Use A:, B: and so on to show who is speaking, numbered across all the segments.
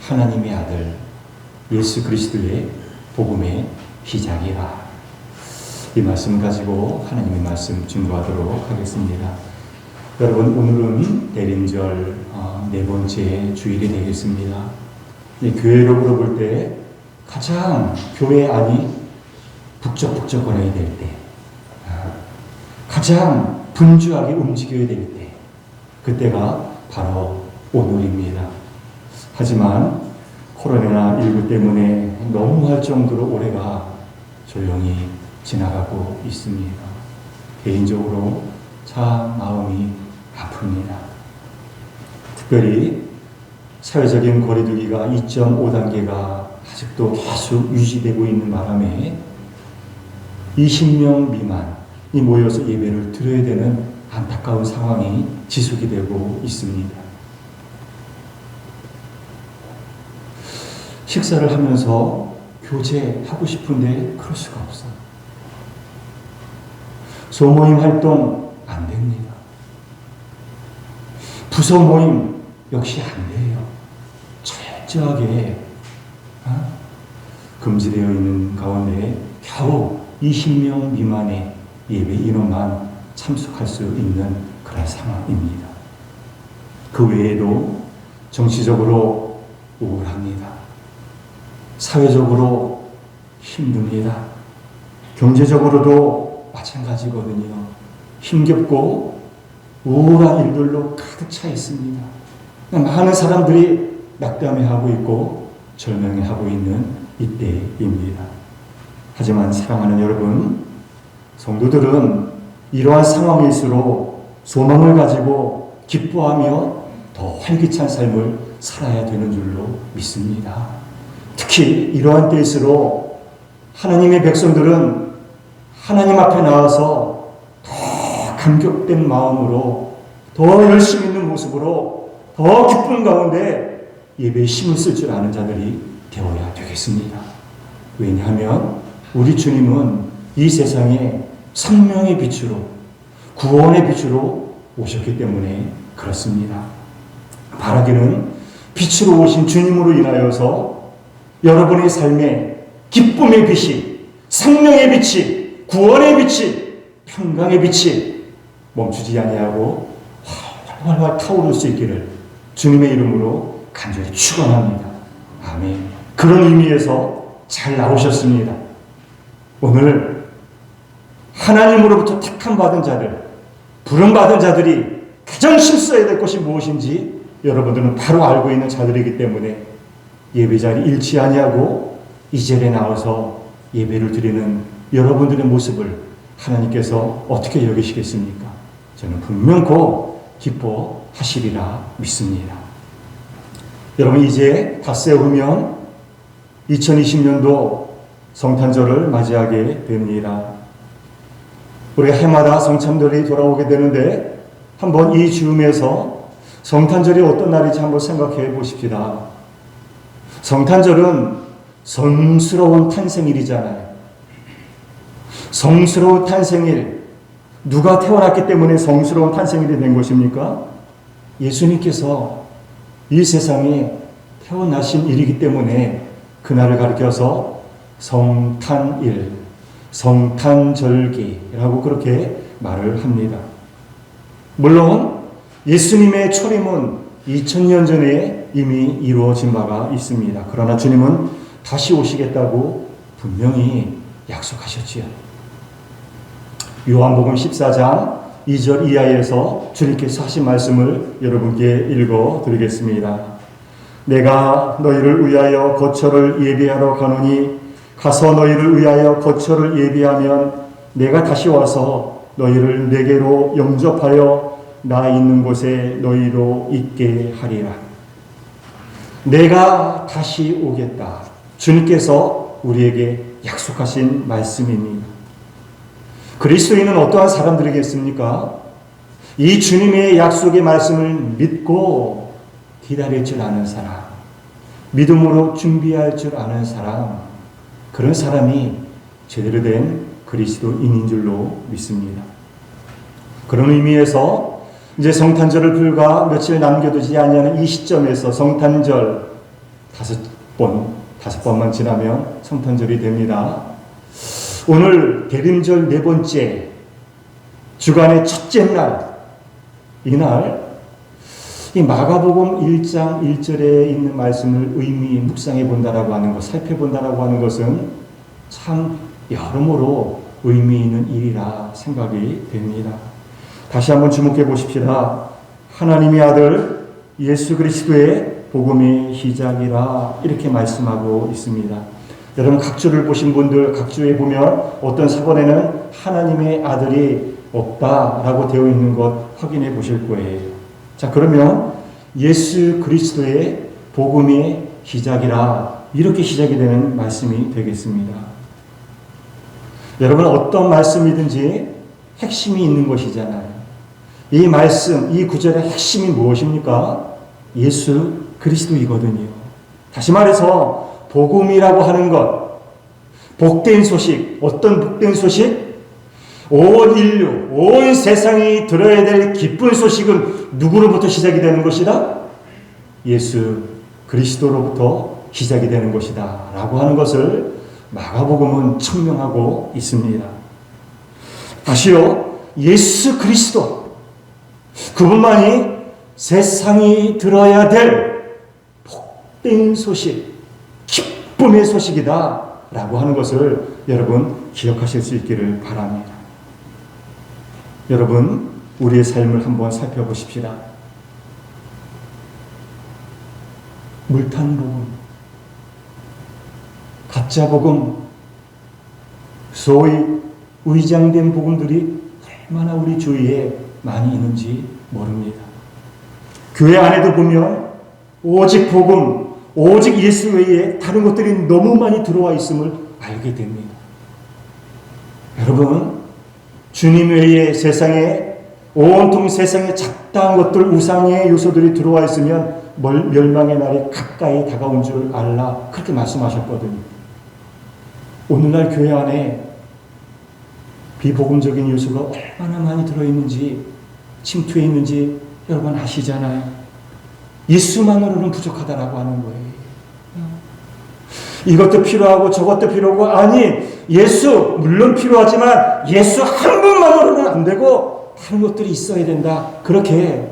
A: 하나님의 아들 예수 그리스도의 복음의 시작이라. 이 말씀 가지고 하나님의 말씀 증거하도록 하겠습니다. 여러분, 오늘은 대림절 네 번째 주일이 되겠습니다. 교회로 물어볼 때 가장 교회 안이 북적북적거려야 될 때, 가장 분주하게 움직여야 될 때, 그때가 바로 오늘입니다. 하지만 코로나19 때문에 너무할 정도로 올해가 조용히 지나가고 있습니다. 개인적으로 참 마음이 아픕니다. 특별히 사회적인 거리두기가 2.5단계가 아직도 계속 유지되고 있는 바람에 20명 미만이 모여서 예배를 드려야 되는 안타까운 상황이 지속이 되고 있습니다. 식사를 하면서 교제하고 싶은데 그럴 수가 없어요. 소모임 활동 안 됩니다. 부서 모임 역시 안 돼요. 철저하게 금지되어 있는 가운데 겨우 20명 미만의 예배 인원만 참석할 수 있는 그런 상황입니다. 그 외에도 정치적으로 우울합니다. 사회적으로 힘듭니다. 경제적으로도 마찬가지거든요. 힘겹고 우울한 일들로 가득 차 있습니다. 많은 사람들이 낙담해하고 있고 절망해하고 있는 이때입니다. 하지만 사랑하는 여러분, 성도들은 이러한 상황일수록 소망을 가지고 기뻐하며 더 활기찬 삶을 살아야 되는 줄로 믿습니다. 특히 이러한 때일수록 하나님의 백성들은 하나님 앞에 나와서 더 감격된 마음으로, 더 열심 있는 모습으로, 더 기쁜 가운데 예배에 힘을 쓸 줄 아는 자들이 되어야 되겠습니다. 왜냐하면 우리 주님은 이 세상에 생명의 빛으로, 구원의 빛으로 오셨기 때문에 그렇습니다. 바라기는 빛으로 오신 주님으로 인하여서 여러분의 삶에 기쁨의 빛이, 생명의 빛이, 구원의 빛이, 평강의 빛이 멈추지 아니하고 활활 타오를 수 있기를 주님의 이름으로 간절히 축원합니다. 아멘. 그런 의미에서 잘 나오셨습니다. 오늘 하나님으로부터 택함 받은 자들, 부름 받은 자들이 가장 힘써야 될 것이 무엇인지 여러분들은 바로 알고 있는 자들이기 때문에 예배 자리 잃지 아니하고 이 자리에 나와서 예배를 드리는 여러분들의 모습을 하나님께서 어떻게 여기시겠습니까? 저는 분명코 기뻐하시리라 믿습니다. 여러분, 이제 닷새 후면 2020년도 성탄절을 맞이하게 됩니다. 우리가 해마다 성탄절이 돌아오게 되는데 한번 이 즈음에서 성탄절이 어떤 날인지 한번 생각해 보십시다. 성탄절은 성스러운 탄생일이잖아요. 성스러운 탄생일, 누가 태어났기 때문에 성스러운 탄생일이 된 것입니까? 예수님께서 이 세상에 태어나신 일이기 때문에 그날을 가리켜서 성탄일, 성탄절기라고 그렇게 말을 합니다. 물론 예수님의 초림은 2000년 전에 이미 이루어진 바가 있습니다. 그러나 주님은 다시 오시겠다고 분명히 약속하셨지요. 요한복음 14장 2절 이하에서 주님께서 하신 말씀을 여러분께 읽어드리겠습니다. 내가 너희를 위하여 거처를 예비하러 가노니 가서 너희를 위하여 거처를 예비하면 내가 다시 와서 너희를 내게로 영접하여 나 있는 곳에 너희로 있게 하리라. 내가 다시 오겠다. 주님께서 우리에게 약속하신 말씀입니다. 그리스도인은 어떠한 사람들이겠습니까? 이 주님의 약속의 말씀을 믿고 기다릴 줄 아는 사람, 믿음으로 준비할 줄 아는 사람, 그런 사람이 제대로 된 그리스도인인 줄로 믿습니다. 그런 의미에서 이제 성탄절을 불과 며칠 남겨두지 아니하는 이 시점에서 성탄절, 다섯 번만 지나면 성탄절이 됩니다. 오늘 대림절 네 번째, 주간의 첫째 날, 이날 이 마가복음 1장 1절에 있는 말씀을 묵상해 본다라고 하는 것, 살펴본다라고 하는 것은 참 여러모로 의미 있는 일이라 생각이 됩니다. 다시 한번 주목해 보십시다. 하나님의 아들 예수 그리스도의 복음의 시작이라 이렇게 말씀하고 있습니다. 여러분 각주를 보신 분들, 각주에 보면 어떤 사본에는 하나님의 아들이 없다라고 되어 있는 것 확인해 보실 거예요. 자, 그러면 예수 그리스도의 복음의 시작이라 이렇게 시작이 되는 말씀이 되겠습니다. 여러분 어떤 말씀이든지 핵심이 있는 것이잖아요. 이 말씀, 이 구절의 핵심이 무엇입니까? 예수 그리스도이거든요. 다시 말해서 복음이라고 하는 것, 복된 소식, 어떤 복된 소식? 온 인류, 온 세상이 들어야 될 기쁜 소식은 누구로부터 시작이 되는 것이다? 예수 그리스도로부터 시작이 되는 것이다 라고 하는 것을 마가복음은 증명하고 있습니다. 다시요, 예수 그리스도, 그분만이 세상이 들어야 될 복된 소식, 기쁨의 소식이다 라고 하는 것을 여러분 기억하실 수 있기를 바랍니다. 여러분 우리의 삶을 한번 살펴보십시다. 물탄 복음, 가짜 복음, 소위 위장된 복음들이 얼마나 우리 주위에 많이 있는지 모릅니다. 교회 안에도 보면 오직 복음, 오직 예수 외에 다른 것들이 너무 많이 들어와 있음을 알게 됩니다. 여러분, 주님 외에 세상에, 온통 세상에 잡다한 것들, 우상의 요소들이 들어와 있으면 멸망의 날이 가까이 다가온 줄 알라, 그렇게 말씀하셨거든요. 오늘날 교회 안에 비복음적인 요소가 얼마나 많이 들어있는지, 침투해 있는지 여러분 아시잖아요. 예수만으로는 부족하다라고 하는 거예요. 이것도 필요하고 저것도 필요하고, 아니 예수 물론 필요하지만 예수 한 분만으로는 안 되고 다른 것들이 있어야 된다, 그렇게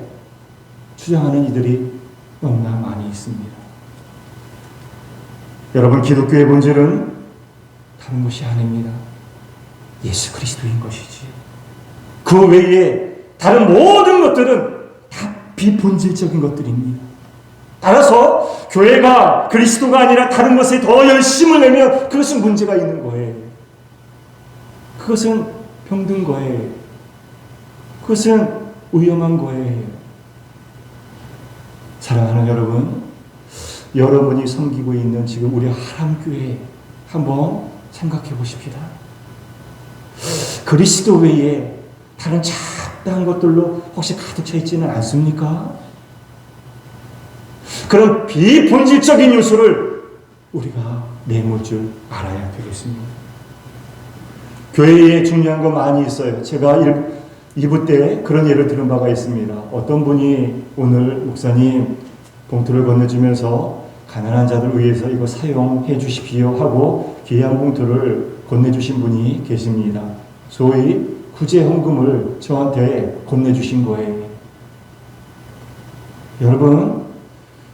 A: 주장하는 이들이 너무나 많이 있습니다. 여러분, 기독교의 본질은 다른 것이 아닙니다. 예수 그리스도인 것이지. 그 외에 다른 모든 것들은 다 비본질적인 것들입니다. 따라서 교회가 그리스도가 아니라 다른 것에 더 열심을 내면 그것은 문제가 있는 거예요. 그것은 병든 거예요. 그것은 위험한 거예요. 사랑하는 여러분, 여러분이 섬기고 있는 지금 우리 하람교회 한번 생각해 보십시다. 그리스도 외에 다른 잡다한 것들로 혹시 가득 차 있지는 않습니까? 그런 비본질적인 요소를 우리가 내몰 줄 알아야 되겠습니다. 교회에 중요한 거 많이 있어요. 제가 2부 때 그런 예를 들은 바가 있습니다. 어떤 분이 오늘 목사님 봉투를 건네주면서 가난한 자들 위해서 이거 사용해 주십시오 하고 귀한 봉투를 건네주신 분이 계십니다. 소위 구제헌금을 저한테 건네주신 거예요. 여러분,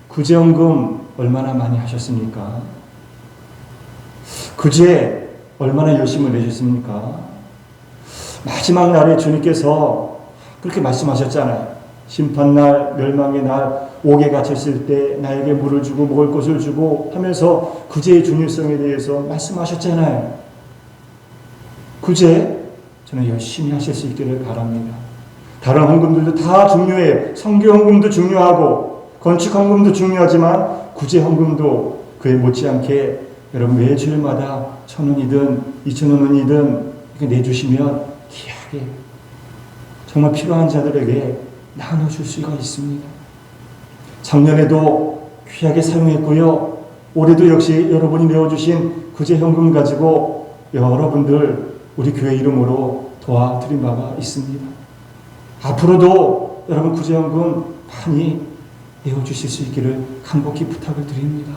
A: 구제헌금 얼마나 많이 하셨습니까? 구제 얼마나 열심히 내셨습니까? 마지막 날에 주님께서 그렇게 말씀하셨잖아요. 심판날, 멸망의 날, 옥에 갇혔을 때 나에게 물을 주고 먹을 것을 주고 하면서 구제의 중요성에 대해서 말씀하셨잖아요. 구제 저는 열심히 하실 수 있기를 바랍니다. 다른 헌금들도 다 중요해요. 선교 헌금도 중요하고 건축 헌금도 중요하지만 구제 헌금도 그에 못지않게 여러분 매주일마다 1,000원이든 2,000원이든 이렇게 내주시면 귀하게 정말 필요한 자들에게 나눠줄 수가 있습니다. 작년에도 귀하게 사용했고요. 올해도 역시 여러분이 내어주신 구제 현금 가지고 여러분들 우리 교회 이름으로 도와드린 바가 있습니다. 앞으로도 여러분 구제 현금 많이 내어주실 수 있기를 간곡히 부탁을 드립니다.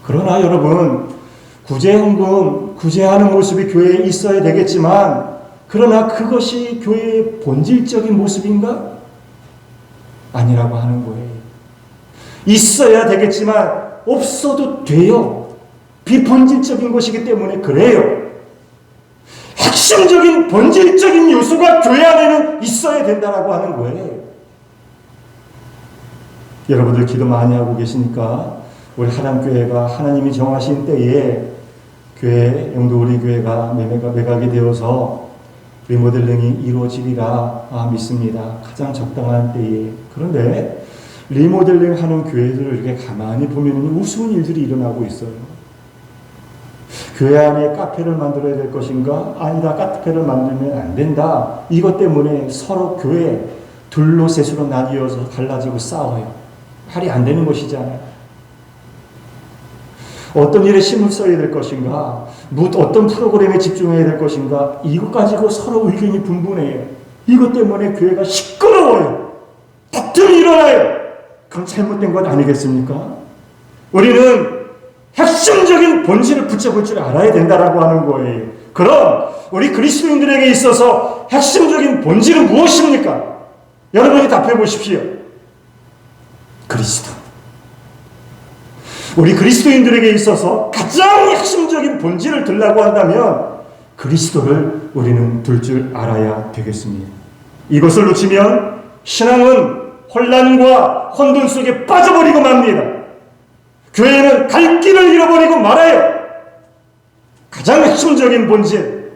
A: 그러나 여러분, 구제헌금, 구제하는 모습이 교회에 있어야 되겠지만, 그러나 그것이 교회의 본질적인 모습인가? 아니라고 하는 거예요. 있어야 되겠지만 없어도 돼요. 비본질적인 것이기 때문에 그래요. 핵심적인 본질적인 요소가 교회 안에는 있어야 된다라고 하는 거예요. 여러분들 기도 많이 하고 계시니까 우리 하남교회가 하나님이 정하신 때에 교회, 영도 우리 교회가 매각이 되어서 리모델링이 이루어지리라 믿습니다. 가장 적당한 때에. 그런데 리모델링 하는 교회들을 이렇게 가만히 보면 우스운 일들이 일어나고 있어요. 교회 안에 카페를 만들어야 될 것인가? 아니다, 카페를 만들면 안 된다. 이것 때문에 서로 교회 둘로 셋으로 나뉘어서 갈라지고 싸워요. 말이 안 되는 것이잖아요. 어떤 일에 힘을 써야 될 것인가? 어떤 프로그램에 집중해야 될 것인가? 이것 가지고 서로 의견이 분분해요. 이것 때문에 교회가 시끄러워요. 다툼이 일어나요. 그럼 잘못된 것 아니겠습니까? 우리는 핵심적인 본질을 붙잡을 줄 알아야 된다라고 하는 거예요. 그럼 우리 그리스도인들에게 있어서 핵심적인 본질은 무엇입니까? 여러분이 답해 보십시오. 그리스도. 우리 그리스도인들에게 있어서 가장 핵심적인 본질을 들라고 한다면 그리스도를 우리는 들 줄 알아야 되겠습니다. 이것을 놓치면 신앙은 혼란과 혼돈 속에 빠져버리고 맙니다. 교회는 갈 길을 잃어버리고 말아요. 가장 핵심적인 본질,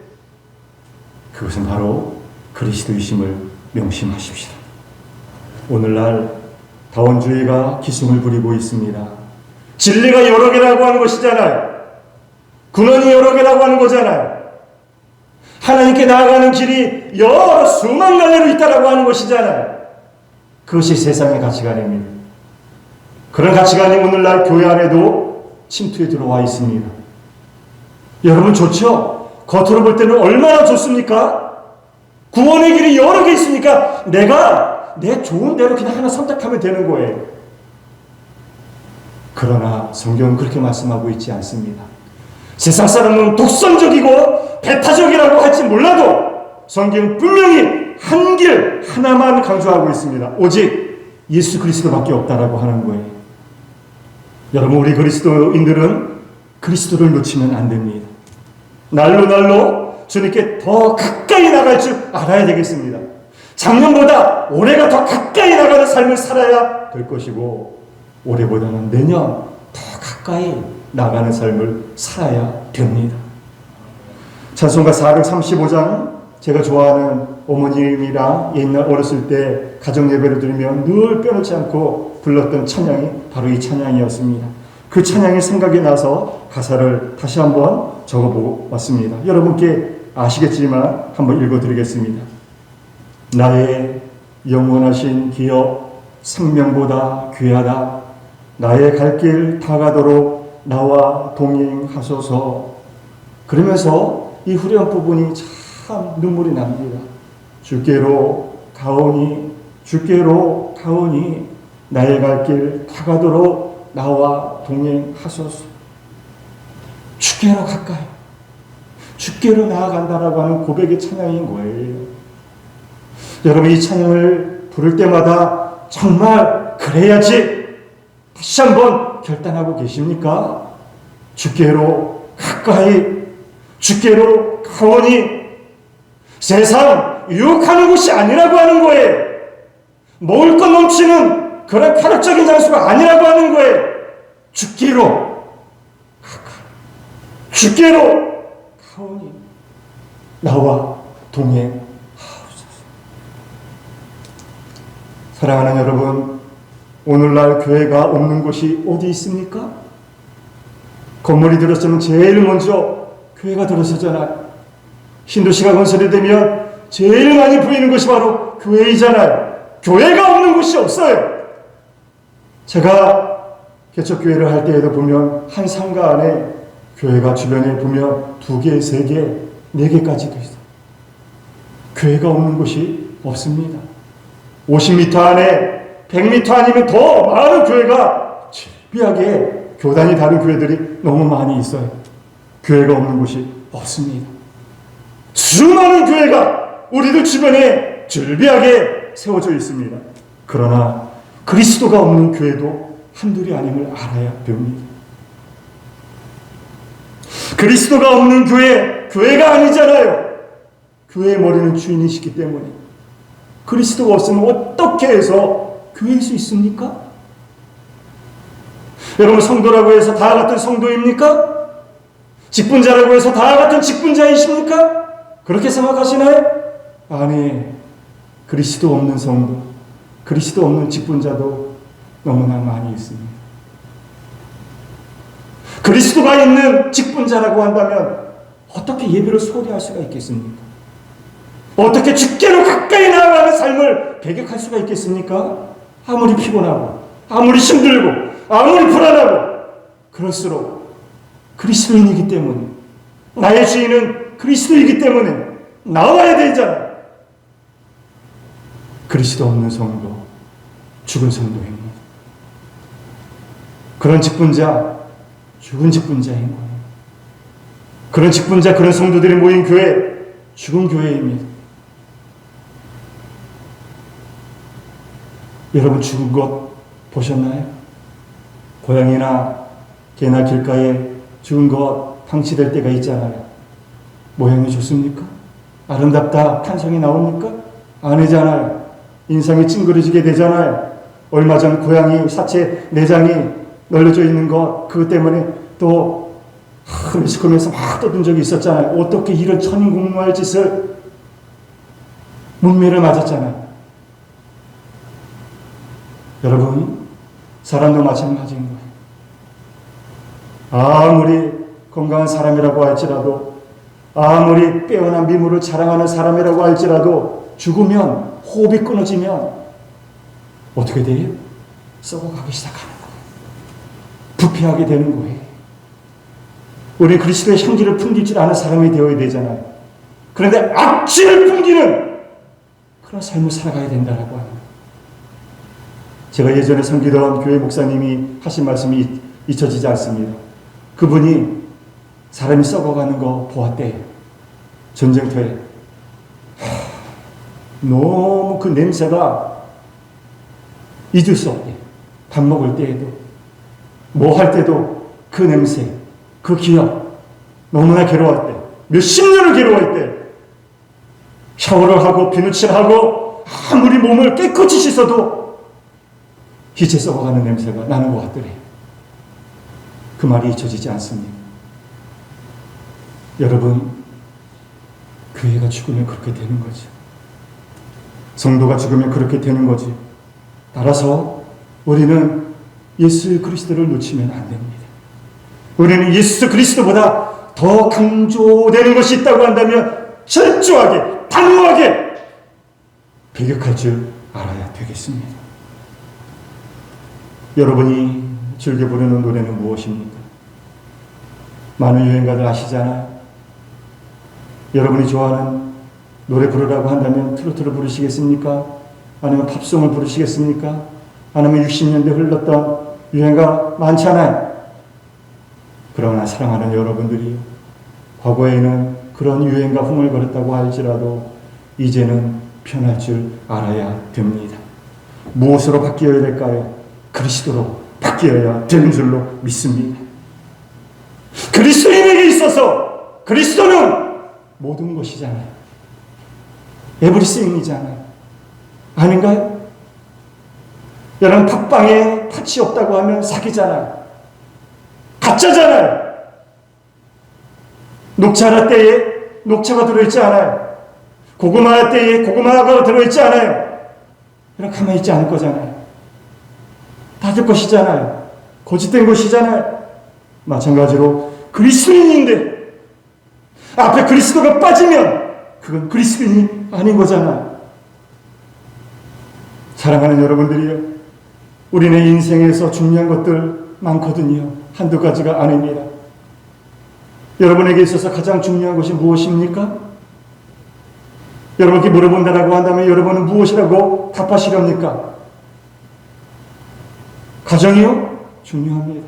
A: 그것은 바로 그리스도이심을 명심하십시다. 오늘날 다원주의가 기승을 부리고 있습니다. 진리가 여러 개라고 하는 것이잖아요. 근원이 여러 개라고 하는 거잖아요. 하나님께 나아가는 길이 여러 수만 갈래로 있다라고 하는 것이잖아요. 그것이 세상의 가치관입니다. 그런 가치관이 오늘날 교회 안에도 침투해 들어와 있습니다. 여러분 좋죠? 겉으로 볼 때는 얼마나 좋습니까? 구원의 길이 여러 개 있으니까 내가 내 좋은 대로 그냥 하나 선택하면 되는 거예요. 그러나 성경은 그렇게 말씀하고 있지 않습니다. 세상 사람은 독선적이고 배타적이라고 할지 몰라도 성경은 분명히 한 길 하나만 강조하고 있습니다. 오직 예수 그리스도밖에 없다라고 하는 거예요. 여러분, 우리 그리스도인들은 그리스도를 놓치면 안 됩니다. 날로 주님께 더 가까이 나갈 줄 알아야 되겠습니다. 작년보다 올해가 더 가까이 나가는 삶을 살아야 될 것이고, 올해보다는 내년 더 가까이 나가는 삶을 살아야 됩니다. 찬송가 435장, 제가 좋아하는 어머님이랑 옛날 어렸을 때 가정 예배를 드리면 늘 빼놓지 않고 불렀던 찬양이 바로 이 찬양이었습니다. 그 찬양이 생각이 나서 가사를 다시 한번 적어보고 왔습니다. 여러분께 아시겠지만 한번 읽어드리겠습니다. 나의 영원하신 기업 생명보다 귀하다. 나의 갈 길 다가도록 나와 동행하소서. 그러면서 이 후렴 부분이 참 눈물이 납니다. 주께로 가오니 주께로 가오니 나의 갈 길 다가도록 나와 동행하소서. 주께로 가까이, 주께로 나아간다라고 하는 고백의 찬양인 거예요. 여러분, 이 찬양을 부를 때마다 정말 그래야지 다시 한번 결단하고 계십니까? 주께로 가까이, 주께로 가오니. 세상 유혹하는 곳이 아니라고 하는 거예요. 먹을 것 넘치는 그런 파격적인 장소가 아니라고 하는 거예요. 주께로 가까이, 주께로 가오니 나와 동행하옵소서. 사랑하는 여러분, 오늘날 교회가 없는 곳이 어디 있습니까? 건물이 들어서면 제일 먼저 교회가 들어서잖아요. 신도시가 건설이 되면 제일 많이 보이는 것이 바로 교회이잖아요. 교회가 없는 곳이 없어요. 제가 개척교회를 할 때에도 보면 한 상가 안에 교회가 주변에 보면 2개, 3개, 4개까지도 있어요. 교회가 없는 곳이 없습니다. 50m 안에 100m 아니면 더 많은 교회가 질비하게 교단이 다른 교회들이 너무 많이 있어요. 교회가 없는 곳이 없습니다. 수많은 교회가 우리들 주변에 즐비하게 세워져 있습니다. 그러나 그리스도가 없는 교회도 한둘이 아님을 알아야 됩니다. 그리스도가 없는 교회가 아니잖아요. 교회의 머리는 주인이시기 때문에. 그리스도가 없으면 어떻게 해서 교회일 수 있습니까? 여러분, 성도라고 해서 다 같은 성도입니까? 직분자라고 해서 다 같은 직분자이십니까? 그렇게 생각하시나요? 아니, 그리스도 없는 성도, 그리스도 없는 직분자도 너무나 많이 있습니다. 그리스도가 있는 직분자라고 한다면 어떻게 예배를 소홀히 할 수가 있겠습니까? 어떻게 주께로 가까이 나아가는 삶을 배격할 수가 있겠습니까? 아무리 피곤하고 아무리 힘들고 아무리 불안하고 그럴수록 그리스도인이기 때문에, 나의 주인은 그리스도이기 때문에 나와야 되잖아요. 그리스도 없는 성도, 죽은 성도입니다. 그런 직분자, 죽은 직분자인 거예요. 그런 직분자, 그런 성도들이 모인 교회, 죽은 교회입니다. 여러분, 죽은 것 보셨나요? 고양이나 개나 길가에 죽은 것 방치될 때가 있잖아요. 모양이 좋습니까? 아름답다 탄성이 나옵니까? 아니잖아요. 인상이 찡그러지게 되잖아요. 얼마 전 고양이 사체 내장이 널려져 있는 것, 그것 때문에 또 매스컴에서 막 떠든 적이 있었잖아요. 어떻게 이런 천인공노할 짓을, 문매를 맞았잖아요. 여러분, 사람도 마찬가지인 거예요. 아무리 건강한 사람이라고 할지라도, 아무리 빼어난 미모를 자랑하는 사람이라고 할지라도 죽으면, 호흡이 끊어지면 어떻게 돼요? 썩어가기 시작하는 거예요. 부패하게 되는 거예요. 우리 그리스도의 향기를 풍길 줄 아는 사람이 되어야 되잖아요. 그런데 악취를 풍기는 그런 삶을 살아가야 된다고 합니다. 제가 예전에 섬기던 교회 목사님이 하신 말씀이 잊혀지지 않습니다. 그분이 사람이 썩어가는 거 보았대요. 전쟁터에. 너무 그 냄새가 잊을 수 없대요. 밥 먹을 때에도, 뭐 할 때도 그 냄새, 그 기억, 너무나 괴로웠대. 몇십 년을 괴로워했대. 샤워를 하고 비누칠하고 아무리 몸을 깨끗이 씻어도 희체 썩어가는 냄새가 나는 것 같더래. 그 말이 잊혀지지 않습니다. 여러분, 교회가 죽으면 그렇게 되는 거죠. 성도가 죽으면 그렇게 되는 거지. 따라서 우리는 예수 그리스도를 놓치면 안 됩니다. 우리는 예수 그리스도보다 더 강조되는 것이 있다고 한다면 철저하게, 단호하게 배격할 줄 알아야 되겠습니다. 여러분이 즐겨 부르는 노래는 무엇입니까? 많은 유행가들 아시잖아요. 여러분이 좋아하는 노래 부르라고 한다면 트로트를 부르시겠습니까? 아니면 팝송을 부르시겠습니까? 아니면 60년대 흘렀던 유행가 많잖아요. 그러나 사랑하는 여러분들이 과거에는 그런 유행가 흥얼거렸다고 할지라도 이제는 편할 줄 알아야 됩니다. 무엇으로 바뀌어야 될까요? 그리스도로 바뀌어야 되는 줄로 믿습니다. 그리스도인에게 있어서 그리스도는 모든 것이잖아요. 에브리싱이잖아요. 아닌가요? 여러분, 팥빵에 팥이 없다고 하면 사기잖아요. 가짜잖아요. 녹차 때에 녹차가 들어있지 않아요. 고구마 때에 고구마가 들어있지 않아요. 그럼 가만히 있지 않을 거잖아요. 다들 것이잖아요. 거짓된 것이잖아요. 마찬가지로 그리스도인인데 앞에 그리스도가 빠지면 그건 그리스도인이 아닌 거잖아요. 사랑하는 여러분들이요, 우리네 인생에서 중요한 것들 많거든요. 한두 가지가 아닙니다. 여러분에게 있어서 가장 중요한 것이 무엇입니까? 여러분께 물어본다라고 한다면 여러분은 무엇이라고 답하시렵니까? 가정이요? 중요합니다.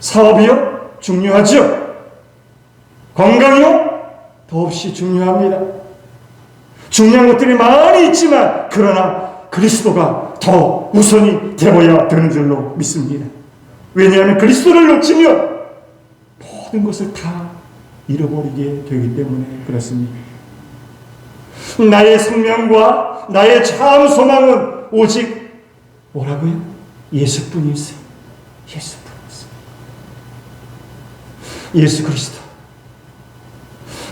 A: 사업이요? 중요하죠. 건강이요? 더없이 중요합니다. 중요한 것들이 많이 있지만 그러나 그리스도가 더 우선이 되어야 되는 줄로 믿습니다. 왜냐하면 그리스도를 놓치면 모든 것을 다 잃어버리게 되기 때문에 그렇습니다. 나의 생명과 나의 참 소망은 오직 뭐라고요? 예수뿐이세요. 예수뿐이세요. 예수 그리스도.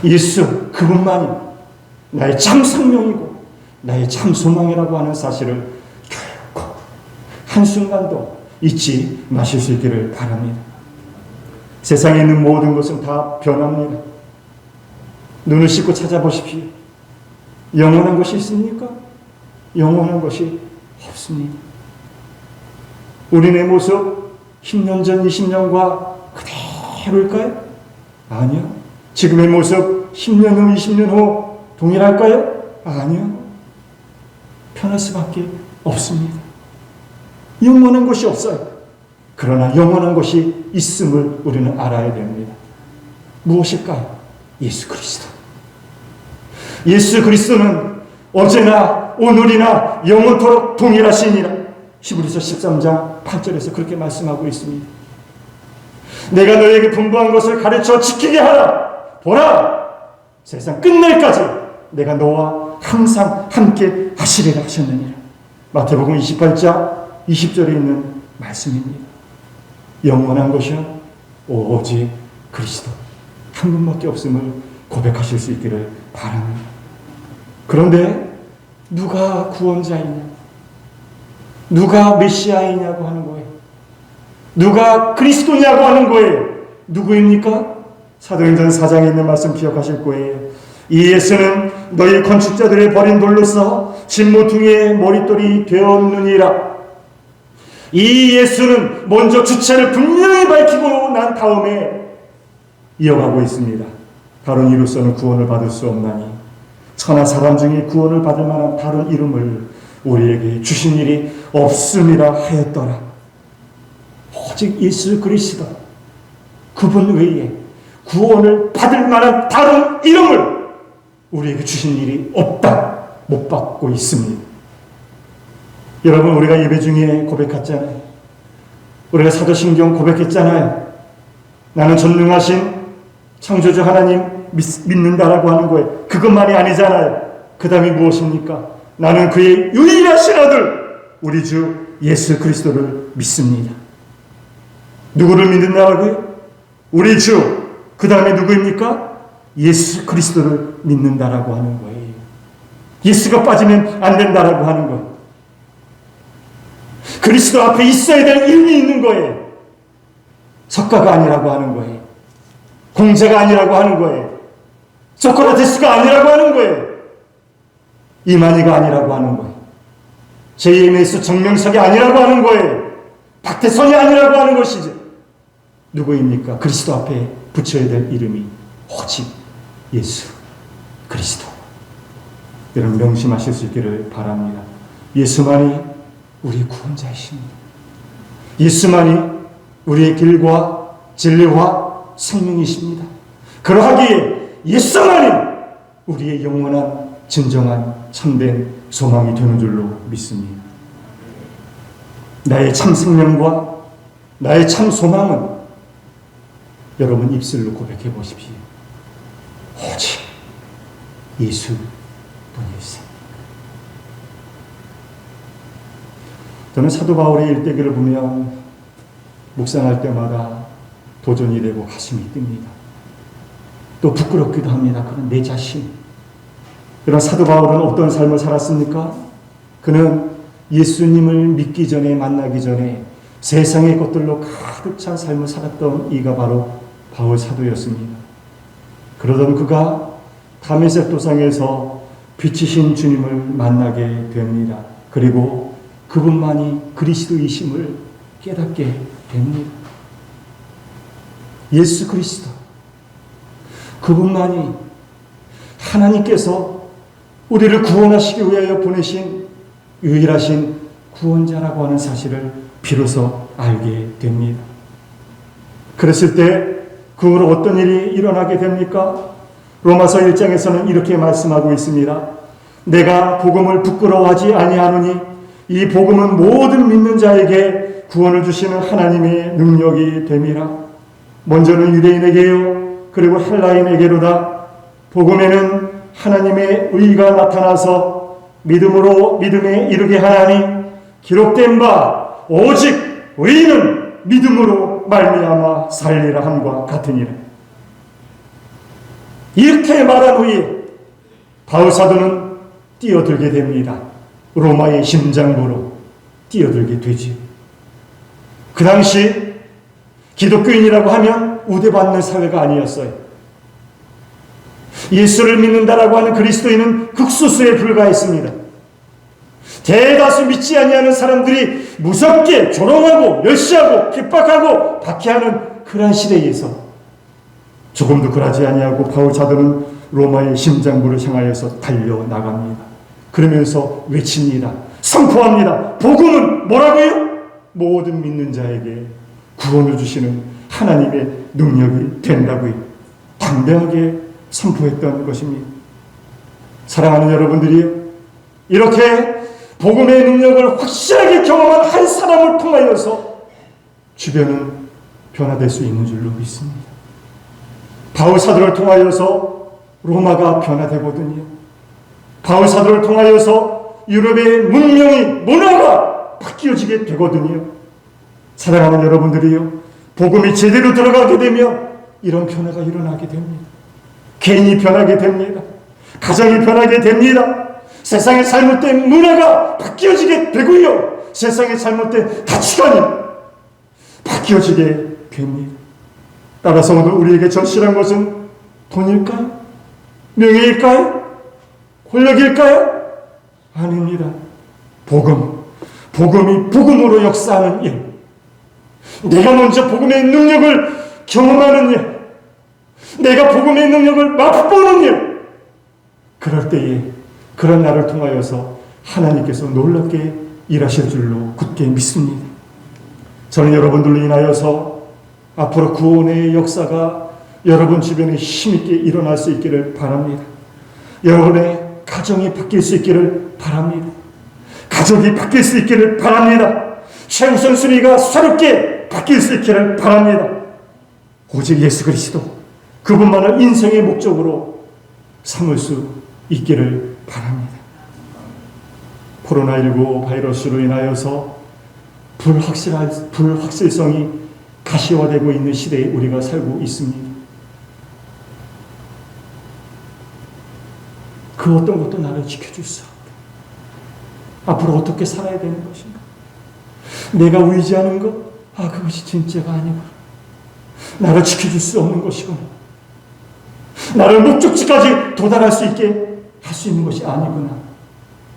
A: 예수 그분만이 나의 참 생명이고 나의 참 소망이라고 하는 사실을 결코 한순간도 잊지 마실 수 있기를 바랍니다. 세상에 있는 모든 것은 다 변합니다. 눈을 씻고 찾아보십시오. 영원한 것이 있습니까? 영원한 것이 없습니다. 우리의 모습 10년 전, 20년과 그대로일까요? 아니요. 지금의 모습 10년 후, 20년 후 동일할까요? 아니요. 변할 수밖에 없습니다. 영원한 것이 없어요. 그러나 영원한 것이 있음을 우리는 알아야 됩니다. 무엇일까요? 예수 그리스도. 예수 그리스도는 어제나 오늘이나 영원토록 동일하시니라. 히브리서 13장 8절에서 그렇게 말씀하고 있습니다. 내가 너에게 분부한 것을 가르쳐 지키게 하라. 보라, 세상 끝날까지 내가 너와 항상 함께 하시리라 하셨느니라. 마태복음 28장 20절에 있는 말씀입니다. 영원한 것은 오직 그리스도 한 분밖에 없음을 고백하실 수 있기를 바랍니다. 그런데 누가 구원자이냐? 누가 메시아이냐고 하는 거예요. 누가 그리스도냐고 하는 거예요. 누구입니까? 사도행전 4장에 있는 말씀 기억하실 거예요. 이 예수는 너희 건축자들의 버린 돌로서 진모퉁이의 머릿돌이 되었느니라. 이 예수는 먼저 주체를 분명히 밝히고 난 다음에 이어가고 있습니다. 다른 이로서는 구원을 받을 수 없나니 천하 사람 중에 구원을 받을 만한 다른 이름을 우리에게 주신 일이 없음이라 하였더라. 오직 예수 그리스도 그분 외에 구원을 받을 만한 다른 이름을 우리에게 주신 일이 없다. 못 받고 있습니다. 여러분, 우리가 예배 중에 고백했잖아요. 우리가 사도신경 고백했잖아요. 나는 전능하신 창조주 하나님 믿는다라고 하는 거예요. 그것만이 아니잖아요. 그 다음에 무엇입니까? 나는 그의 유일하신 아들 우리 주 예수 그리스도를 믿습니다. 누구를 믿는다고요? 우리 주. 그 다음에 누구입니까? 예수 그리스도를 믿는다라고 하는 거예요. 예수가 빠지면 안 된다라고 하는 거예요. 그리스도 앞에 있어야 될 이름이 있는 거예요. 석가가 아니라고 하는 거예요. 공자가 아니라고 하는 거예요. 소크라테스가 아니라고 하는 거예요. 이만희가 아니라고 하는 거예요. JMS 정명석이 아니라고 하는 거예요. 박태선이 아니라고 하는 것이죠. 누구입니까? 그리스도 앞에 붙여야 될 이름이 오직 예수 그리스도. 여러분 명심하실 수 있기를 바랍니다. 예수만이 우리의 구원자이십니다. 예수만이 우리의 길과 진리와 생명이십니다. 그러하기에 예수만이 우리의 영원한 진정한 참된 소망이 되는 줄로 믿습니다. 나의 참 생명과 나의 참 소망은 여러분 입술로 고백해 보십시오. 오직 예수 뿐이세요. 저는 사도 바울의 일대기를 보면 묵상할 때마다 도전이 되고 가슴이 뜁니다. 또 부끄럽기도 합니다. 그런 내 자신. 그런 사도 바울은 어떤 삶을 살았습니까? 그는 예수님을 믿기 전에, 만나기 전에 세상의 것들로 가득 찬 삶을 살았던 이가 바로 바울 사도였습니다. 그러던 그가 다메섹 도상에서 빛이신 주님을 만나게 됩니다. 그리고 그분만이 그리스도이심을 깨닫게 됩니다. 예수 그리스도, 그분만이 하나님께서 우리를 구원하시기 위하여 보내신 유일하신 구원자라고 하는 사실을 비로소 알게 됩니다. 그랬을 때 그 후로 어떤 일이 일어나게 됩니까? 로마서 1장에서는 이렇게 말씀하고 있습니다. 내가 복음을 부끄러워하지 아니하노니 이 복음은 모든 믿는 자에게 구원을 주시는 하나님의 능력이 됨이라. 먼저는 유대인에게요, 그리고 헬라인에게로다. 복음에는 하나님의 의가 나타나서 믿음에 이르게 하나니 기록된 바 오직 의인은 믿음으로 말미암아 살리라 함과 같으니라. 이렇게 말한 후에 바울 사도는 뛰어들게 됩니다. 로마의 심장부로 뛰어들게 되지. 그 당시 기독교인이라고 하면 우대받는 사회가 아니었어요. 예수를 믿는다라고 하는 그리스도인은 극소수에 불과했습니다. 대다수 믿지 아니하는 사람들이 무섭게 조롱하고 멸시하고 핍박하고 박해하는 그런 시대에서 조금도 그러지 아니하고 바울 사도는 로마의 심장부를 향하여서 달려나갑니다. 그러면서 외칩니다. 선포합니다. 복음은 뭐라고요? 모든 믿는 자에게 구원을 주시는 하나님의 능력이 된다고요. 담대하게 선포했던 것입니다. 사랑하는 여러분들이요, 이렇게 복음의 능력을 확실하게 경험한 한 사람을 통하여서 주변은 변화될 수 있는 줄로 믿습니다. 바울 사도를 통하여서 로마가 변화되거든요. 바울 사도를 통하여서 유럽의 문명이, 문화가 바뀌어지게 되거든요. 사랑하는 여러분들이요, 복음이 제대로 들어가게 되면 이런 변화가 일어나게 됩니다. 개인이 변하게 됩니다. 가정이 변하게 됩니다. 세상의 잘못된 문화가 바뀌어지게 되고요, 세상의 잘못된 가치관이 바뀌어지게 됩니다. 따라서 오늘 우리에게 절실한 것은 돈일까요? 명예일까요? 권력일까요? 아닙니다. 복음이 복음으로 역사하는 일, 내가 먼저 복음의 능력을 경험하는 일, 내가 복음의 능력을 맛보는 일, 그럴 때에 그런 나를 통하여서 하나님께서 놀랍게 일하실 줄로 굳게 믿습니다. 저는 여러분들로 인하여서 앞으로 구원의 역사가 여러분 주변에 힘있게 일어날 수 있기를 바랍니다. 여러분의 가정이 바뀔 수 있기를 바랍니다. 가족이 바뀔 수 있기를 바랍니다. 최우선 순위가 새롭게 바뀔 수 있기를 바랍니다. 오직 예수 그리스도, 그분만을 인생의 목적으로 삼을 수 있기를 바랍니다. 코로나19 바이러스로 인하여서 불확실성이 가시화되고 있는 시대에 우리가 살고 있습니다. 그 어떤 것도 나를 지켜줄 수 없다. 앞으로 어떻게 살아야 되는 것인가? 내가 의지하는 것, 그것이 진짜가 아니구나. 나를 지켜줄 수 없는 것이구나. 나를 목적지까지 도달할 수 있게 할 수 있는 것이 아니구나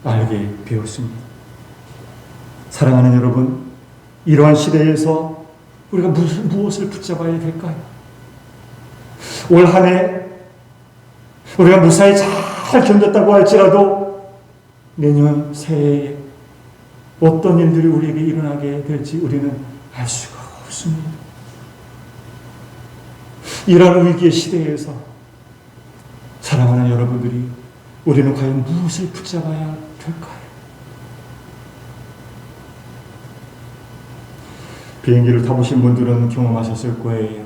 A: 알게 되었습니다. 사랑하는 여러분, 이러한 시대에서 우리가 무엇을 붙잡아야 될까요? 올 한 해 우리가 무사히 잘 견뎠다고 할지라도 내년 새해에 어떤 일들이 우리에게 일어나게 될지 우리는 알 수가 없습니다. 이러한 위기의 시대에서 사랑하는 여러분들이, 우리는 과연 무엇을 붙잡아야 될까요? 비행기를 타보신 분들은 경험하셨을 거예요.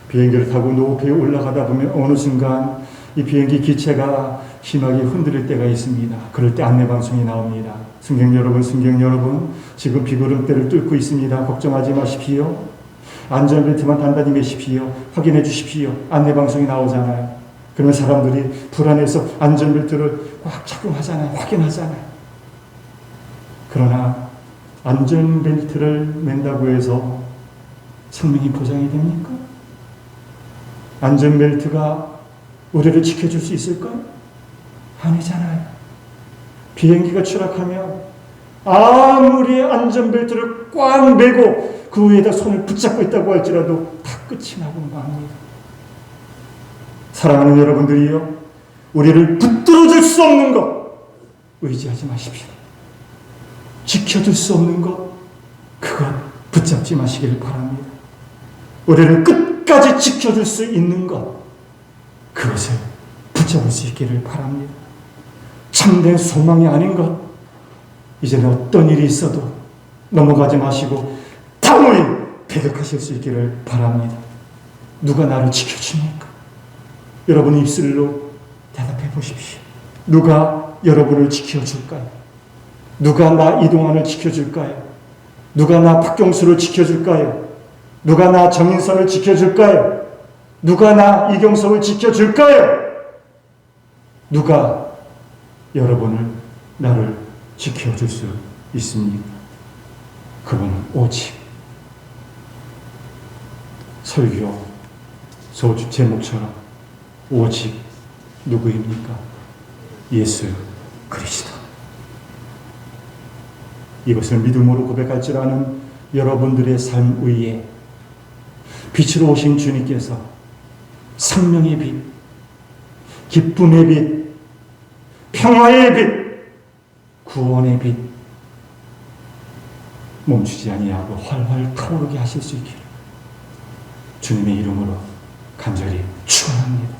A: 비행기를 타고 높이 올라가다 보면 어느 순간 이 비행기 기체가 심하게 흔들릴 때가 있습니다. 그럴 때 안내방송이 나옵니다. 승객 여러분, 지금 비구름대를 뚫고 있습니다. 걱정하지 마십시오. 안전벨트만 단단히 매십시오. 확인해 주십시오. 안내방송이 나오잖아요. 그러면 사람들이 불안해서 안전벨트를 꽉 착용하잖아요. 확인하잖아요. 그러나 안전벨트를 맨다고 해서 생명이 보장이 됩니까? 안전벨트가 우리를 지켜줄 수 있을까요? 아니잖아요. 비행기가 추락하면 아무리 안전벨트를 꽉 매고 그 위에다 손을 붙잡고 있다고 할지라도 다 끝이 나고 맙니다. 사랑하는 여러분들이요, 우리를 붙들어줄 수 없는 것 의지하지 마십시오. 지켜줄 수 없는 것, 그것 붙잡지 마시길 바랍니다. 우리를 끝까지 지켜줄 수 있는 것, 그것을 붙잡을 수 있기를 바랍니다. 참된 소망이 아닌 것, 이제는 어떤 일이 있어도 넘어가지 마시고 단호히 대적하실 수 있기를 바랍니다. 누가 나를 지켜줍니까? 여러분 입술로 대답해 보십시오. 누가 여러분을 지켜줄까요? 누가 나 이동환을 지켜줄까요? 누가 나 박경수를 지켜줄까요? 누가 나 정인선을 지켜줄까요? 누가 나 이경석을 지켜줄까요? 누가 여러분을, 나를 지켜줄 수 있습니까? 그분은 오직 설교 소주 제목처럼 오직 누구입니까? 예수 그리스도. 이것을 믿음으로 고백할지라는 여러분들의 삶 위에 빛으로 오신 주님께서 생명의 빛, 기쁨의 빛, 평화의 빛, 구원의 빛 멈추지 아니하고 활활 타오르게 하실 수 있기를 주님의 이름으로 간절히 축원합니다.